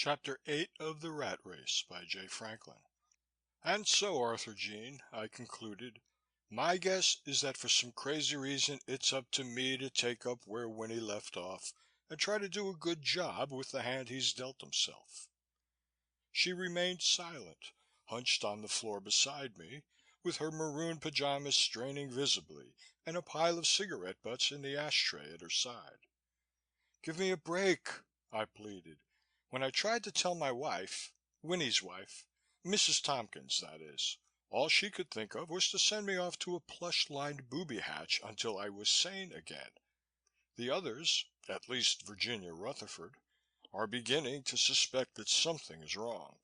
Chapter 8 of The Rat Race by J. Franklin. And so, Arthurjean, I concluded, my guess is that for some crazy reason it's up to me to take up where Winnie left off and try to do a good job with the hand he's dealt himself. She remained silent, hunched on the floor beside me, with her maroon pajamas straining visibly and a pile of cigarette butts in the ashtray at her side. "Give me a break," I pleaded. When I tried to tell my wife, Winnie's wife, Mrs. Tompkins, that is, all she could think of was to send me off to a plush-lined booby hatch until I was sane again. The others, at least Virginia Rutherford, are beginning to suspect that something is wrong,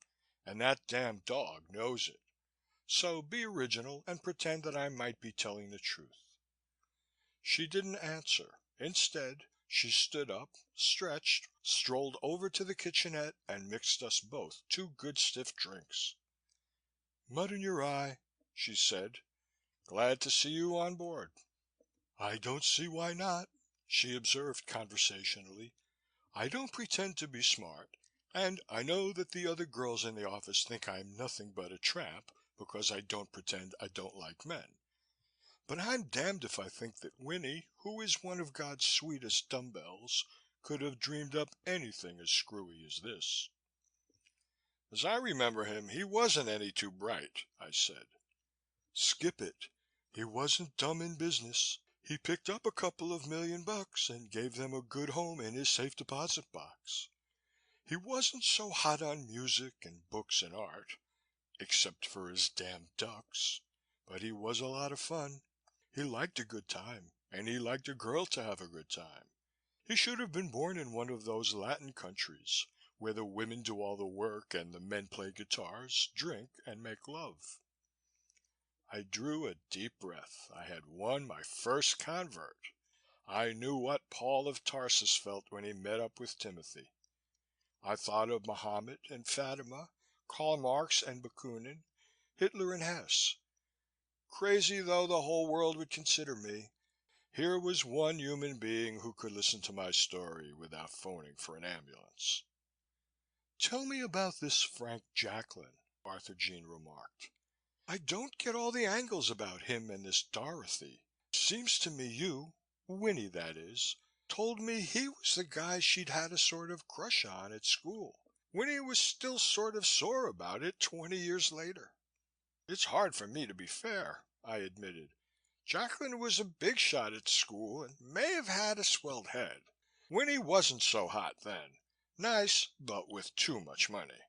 and that damn dog knows it. So be original and pretend that I might be telling the truth. She didn't answer. Instead, she stood up, stretched, strolled over to the kitchenette and mixed us both 2 good stiff drinks. "Mud in your eye," she said. "Glad to see you on board." "I don't see why not," she observed conversationally. "I don't pretend to be smart, and I know that the other girls in the office think I'm nothing but a tramp because I don't pretend I don't like men. But I'm damned if I think that Winnie, who is one of God's sweetest dumbbells, could have dreamed up anything as screwy as this." "As I remember him, he wasn't any too bright," I said. "Skip it. He wasn't dumb in business. He picked up a couple of $1,000,000 and gave them a good home in his safe deposit box. He wasn't so hot on music and books and art, except for his damn ducks, but he was a lot of fun. He liked a good time, and he liked a girl to have a good time. He should have been born in one of those Latin countries where the women do all the work and the men play guitars, drink, and make love." I drew a deep breath. I had won my first convert. I knew what Paul of Tarsus felt when he met up with Timothy. I thought of Mohammed and Fatima, Karl Marx and Bakunin, Hitler and Hess. Crazy though the whole world would consider me, here was one human being who could listen to my story without phoning for an ambulance. "Tell me about this Frank Jacklin," Arthurjean remarked. "I don't get all the angles about him and this Dorothy. Seems to me you, Winnie that is, told me he was the guy she'd had a sort of crush on at school. Winnie was still sort of sore about it 20 years later." "It's hard for me to be fair," I admitted. "Jacklin was a big shot at school and may have had a swelled head. Winnie wasn't so hot then. Nice, but with too much money.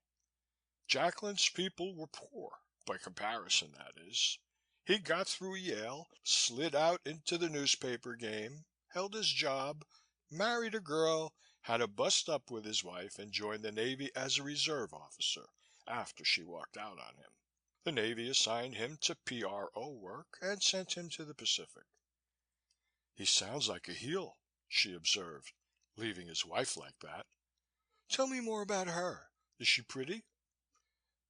Jacklin's people were poor, by comparison, that is. He got through Yale, slid out into the newspaper game, held his job, married a girl, had a bust up with his wife and joined the Navy as a reserve officer after she walked out on him. The Navy assigned him to PRO work and sent him to the Pacific." "He sounds like a heel," she observed, "leaving his wife like that. Tell me more about her. Is she pretty?"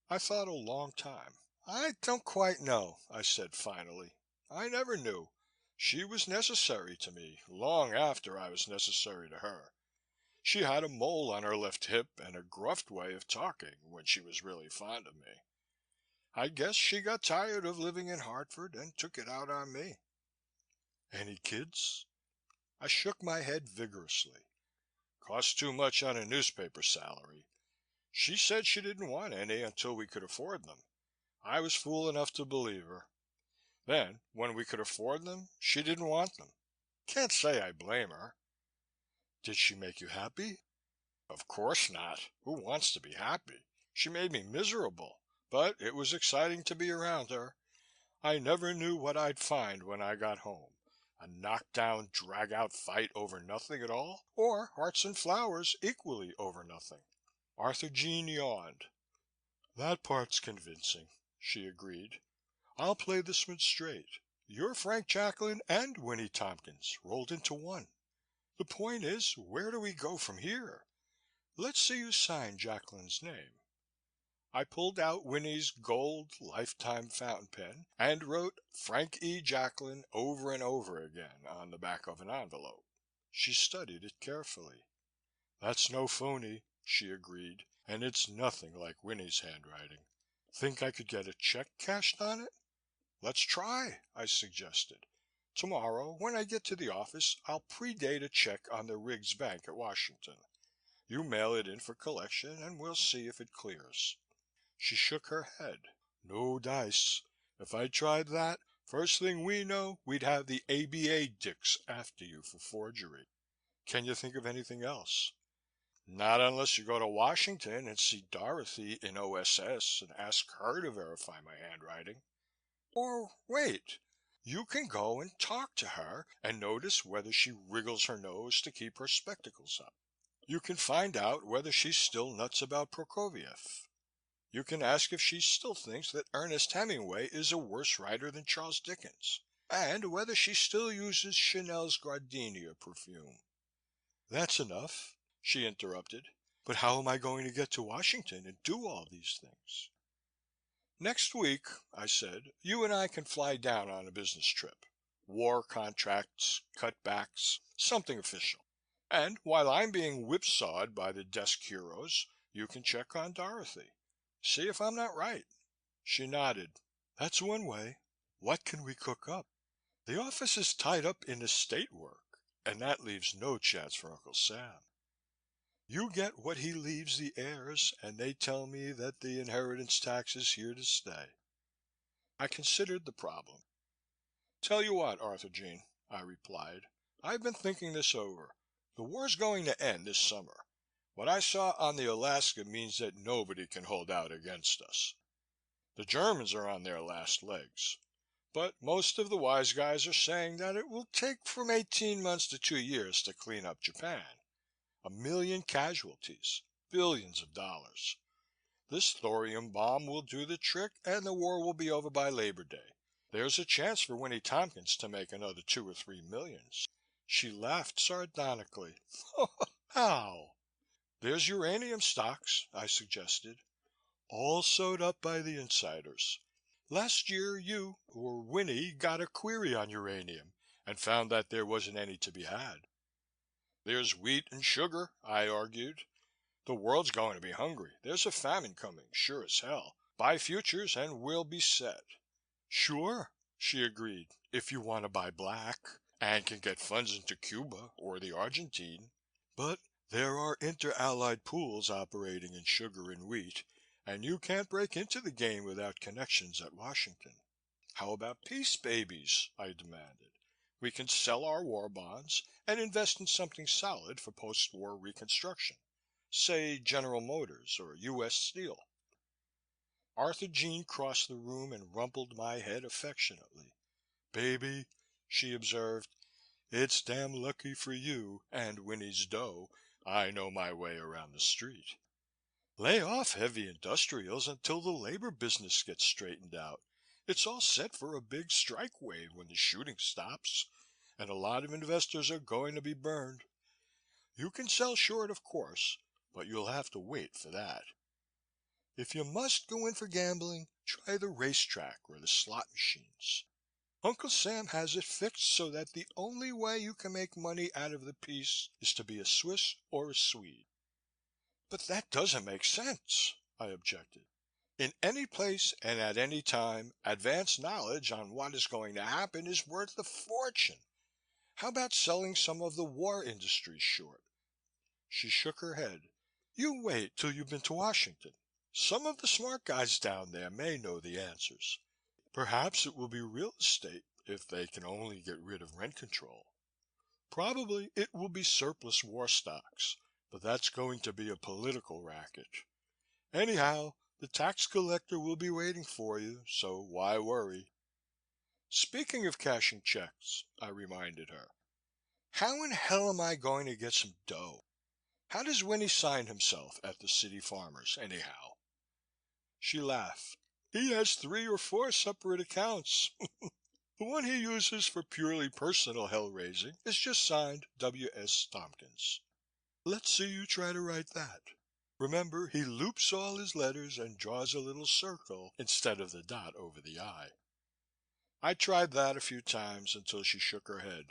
I thought a long time. "I don't quite know," I said finally. "I never knew. She was necessary to me, long after I was necessary to her. She had a mole on her left hip and a gruff way of talking when she was really fond of me. I guess she got tired of living in Hartford and took it out on me." "Any kids?" I shook my head vigorously. "Cost too much on a newspaper salary. She said she didn't want any until we could afford them. I was fool enough to believe her. Then, when we could afford them, she didn't want them. Can't say I blame her." "Did she make you happy?" "Of course not. Who wants to be happy? She made me miserable. But it was exciting to be around her. I never knew what I'd find when I got home. A knockdown, drag-out fight over nothing at all, or hearts and flowers equally over nothing." Arthurjean yawned. "That part's convincing," she agreed. "I'll play this one straight. You're Frank Jacklin and Winnie Tompkins rolled into one. The point is, where do we go from here? Let's see you sign Jacklin's name." I pulled out Winnie's gold lifetime fountain pen and wrote Frank E. Jacklin over and over again on the back of an envelope. She studied it carefully. "That's no phony," she agreed, and it's nothing like Winnie's handwriting. Think I could get a check cashed on it? Let's try, I suggested. Tomorrow, when I get to the office, I'll predate a check on the Riggs Bank at Washington. You mail it in for collection and we'll see if it clears. She shook her head. No dice. If I tried that, first thing we know, we'd have the ABA dicks after you for forgery. Can you think of anything else? Not unless you go to Washington and see Dorothy in OSS and ask her to verify my handwriting. Or wait, you can go and talk to her and notice whether she wriggles her nose to keep her spectacles up. You can find out whether she's still nuts about Prokofiev. You can ask if she still thinks that Ernest Hemingway is a worse writer than Charles Dickens, and whether she still uses Chanel's Gardenia perfume. That's enough, she interrupted. But how am I going to get to Washington and do all these things? Next week, I said, you and I can fly down on a business trip. War contracts, cutbacks, something official. And while I'm being whipsawed by the desk heroes, you can check on Dorothy. See if I'm not right. She nodded. That's one way. What can we cook up? The office is tied up in estate work, and that leaves no chance for Uncle Sam. You get what he leaves the heirs, and they tell me that the inheritance tax is here to stay. I considered the problem. Tell you what, Arthurjean, I replied. I've been thinking this over. The war's going to end this summer. What I saw on the Alaska means that nobody can hold out against us. The Germans are on their last legs. But most of the wise guys are saying that it will take from 18 months to 2 years to clean up Japan. 1 million casualties, billions of dollars. This thorium bomb will do the trick and the war will be over by Labor Day. There's a chance for Winnie Tompkins to make another 2 or 3 millions. She laughed sardonically. How? There's uranium stocks, I suggested. All sewed up by the insiders. Last year you, or Winnie, got a query on uranium and found that there wasn't any to be had. There's wheat and sugar, I argued. The world's going to be hungry. There's a famine coming, sure as hell. Buy futures and we'll be set. Sure, she agreed, if you want to buy black and can get funds into Cuba or the Argentine. But there are inter-allied pools operating in sugar and wheat, and you can't break into the game without connections at Washington. How about peace babies? I demanded. We can sell our war bonds and invest in something solid for post-war reconstruction. Say General Motors or U.S. Steel. Arthurjean crossed the room and rumpled my head affectionately. Baby, she observed, it's damn lucky for you and Winnie's dough I know my way around the street. Lay off heavy industrials until the labor business gets straightened out. It's all set for a big strike wave when the shooting stops, and a lot of investors are going to be burned. You can sell short, of course, but you'll have to wait for that. If you must go in for gambling, try the racetrack or the slot machines. Uncle Sam has it fixed so that the only way you can make money out of the peace is to be a Swiss or a Swede. But that doesn't make sense, I objected. In any place and at any time, advanced knowledge on what is going to happen is worth a fortune. How about selling some of the war industries short? She shook her head. You wait till you've been to Washington. Some of the smart guys down there may know the answers. Perhaps it will be real estate if they can only get rid of rent control. Probably it will be surplus war stocks, but that's going to be a political racket. Anyhow, the tax collector will be waiting for you, so why worry? Speaking of cashing checks, I reminded her, how in hell am I going to get some dough? How does Winnie sign himself at the City Farmers, anyhow? She laughed. He has 3 or 4 separate accounts. The one he uses for purely personal hell-raising is just signed W.S. Tompkins. Let's see you try to write that. Remember, he loops all his letters and draws a little circle instead of the dot over the I. I tried that a few times until she shook her head.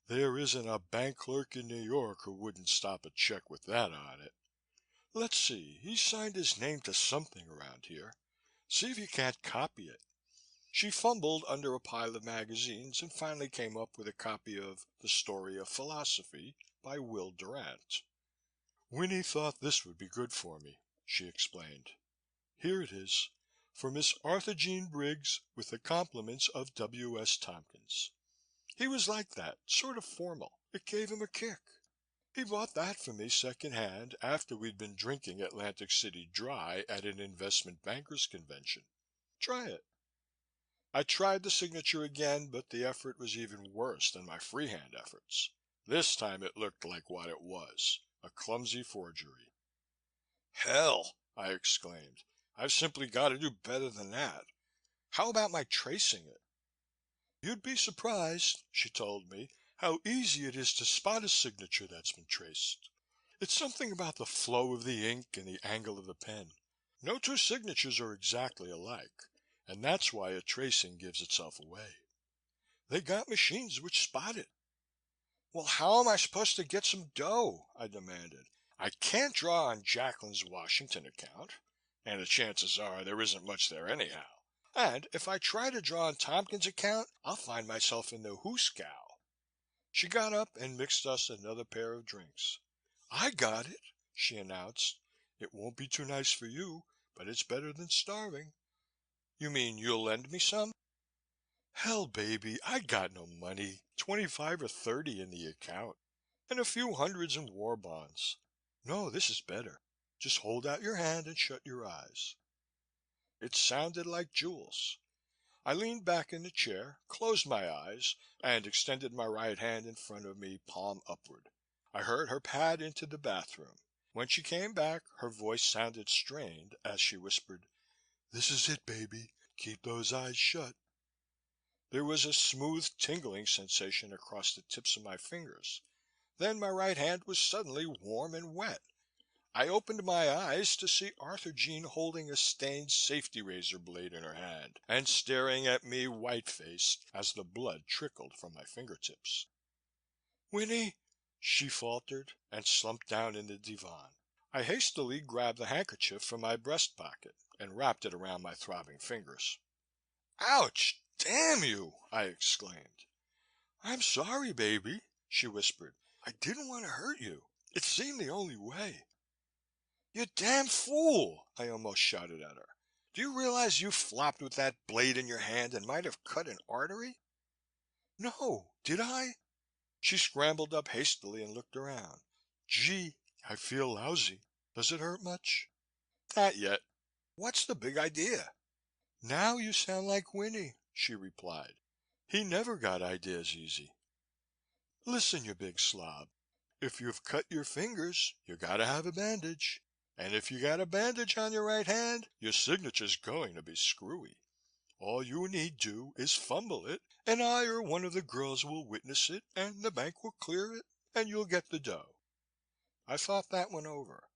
There isn't a bank clerk in New York who wouldn't stop a check with that on it. Let's see, he signed his name to something around here. See if you can't copy it." She fumbled under a pile of magazines and finally came up with a copy of The Story of Philosophy by Will Durant. "Winnie thought this would be good for me," she explained. "Here it is. For Miss Arthurjean Briggs, with the compliments of W.S. Tompkins." He was like that, sort of formal. It gave him a kick. He bought that for me second hand after we'd been drinking Atlantic City dry at an investment bankers convention. Try it. I tried the signature again, but the effort was even worse than my freehand efforts. This time it looked like what it was, a clumsy forgery. "Hell!" I exclaimed. "I've simply got to do better than that. How about my tracing it?" "You'd be surprised," she told me, "how easy it is to spot a signature that's been traced. It's something about the flow of the ink and the angle of the pen. No two signatures are exactly alike, and that's why a tracing gives itself away. They got machines which spot it." "Well, how am I supposed to get some dough?" I demanded. "I can't draw on Jacklin's Washington account, and the chances are there isn't much there anyhow. And if I try to draw on Tompkins' account, I'll find myself in the hoosgow." She got up and mixed us another pair of drinks. "I got it," she announced. "It won't be too nice for you, but it's better than starving." "You mean you'll lend me some?" "Hell, baby, I got no money, 25 or 30 in the account, and a few hundreds in war bonds. No, this is better. Just hold out your hand and shut your eyes." It sounded like jewels. I leaned back in the chair, closed my eyes, and extended my right hand in front of me, palm upward. I heard her pad into the bathroom. When she came back, her voice sounded strained as she whispered, "This is it, baby. Keep those eyes shut." There was a smooth tingling sensation across the tips of my fingers. Then my right hand was suddenly warm and wet. I opened my eyes to see Arthurjean holding a stained safety razor blade in her hand and staring at me white-faced as the blood trickled from my fingertips. "Winnie," she faltered and slumped down in the divan. I hastily grabbed the handkerchief from my breast pocket and wrapped it around my throbbing fingers. "Ouch! Damn you!" I exclaimed. "I'm sorry, baby," she whispered. "I didn't want to hurt you. It seemed the only way." "You damn fool!" I almost shouted at her. "Do you realize you flopped with that blade in your hand and might have cut an artery?" "No, did I?" She scrambled up hastily and looked around. "Gee, I feel lousy. Does it hurt much?" "Not yet. What's the big idea?" "Now you sound like Winnie," she replied. "He never got ideas easy. Listen, you big slob. If you've cut your fingers, you gotta have a bandage. And if you got a bandage on your right hand, your signature's going to be screwy. All you need do is fumble it, and I or one of the girls will witness it, and the bank will clear it, and you'll get the dough." I thought that one over.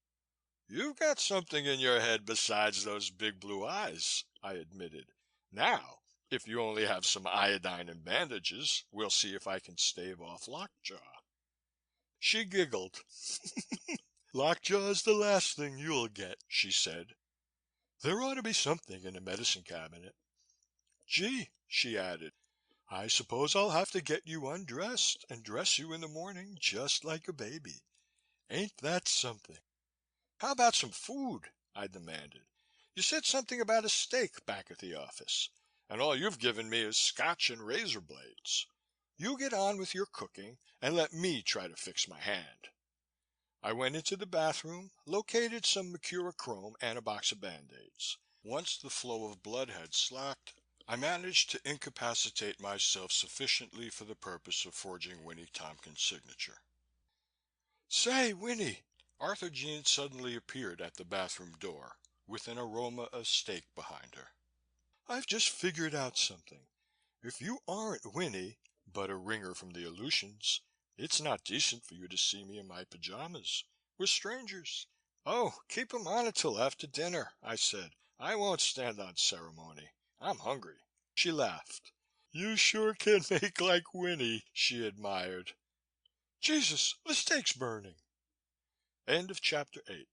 "You've got something in your head besides those big blue eyes," I admitted. "Now, if you only have some iodine and bandages, we'll see if I can stave off lockjaw." She giggled. "Lockjaw's the last thing you'll get," she said. "There ought to be something in the medicine cabinet. Gee," she added, "I suppose I'll have to get you undressed and dress you in the morning just like a baby. Ain't that something?" "How about some food?" I demanded. "You said something about a steak back at the office, and all you've given me is scotch and razor blades. You get on with your cooking and let me try to fix my hand." I went into the bathroom, located some mercurochrome and a box of Band-Aids. Once the flow of blood had slacked, I managed to incapacitate myself sufficiently for the purpose of forging Winnie Tompkins' signature. "Say, Winnie!" Arthurjean suddenly appeared at the bathroom door, with an aroma of steak behind her. "I've just figured out something. If you aren't Winnie, but a ringer from the Aleutians, it's not decent for you to see me in my pajamas. We're strangers." "Oh, keep 'em on until after dinner," I said. "I won't stand on ceremony. I'm hungry." She laughed. "You sure can make like Winnie," she admired. "Jesus, the steak's burning." End of chapter 8.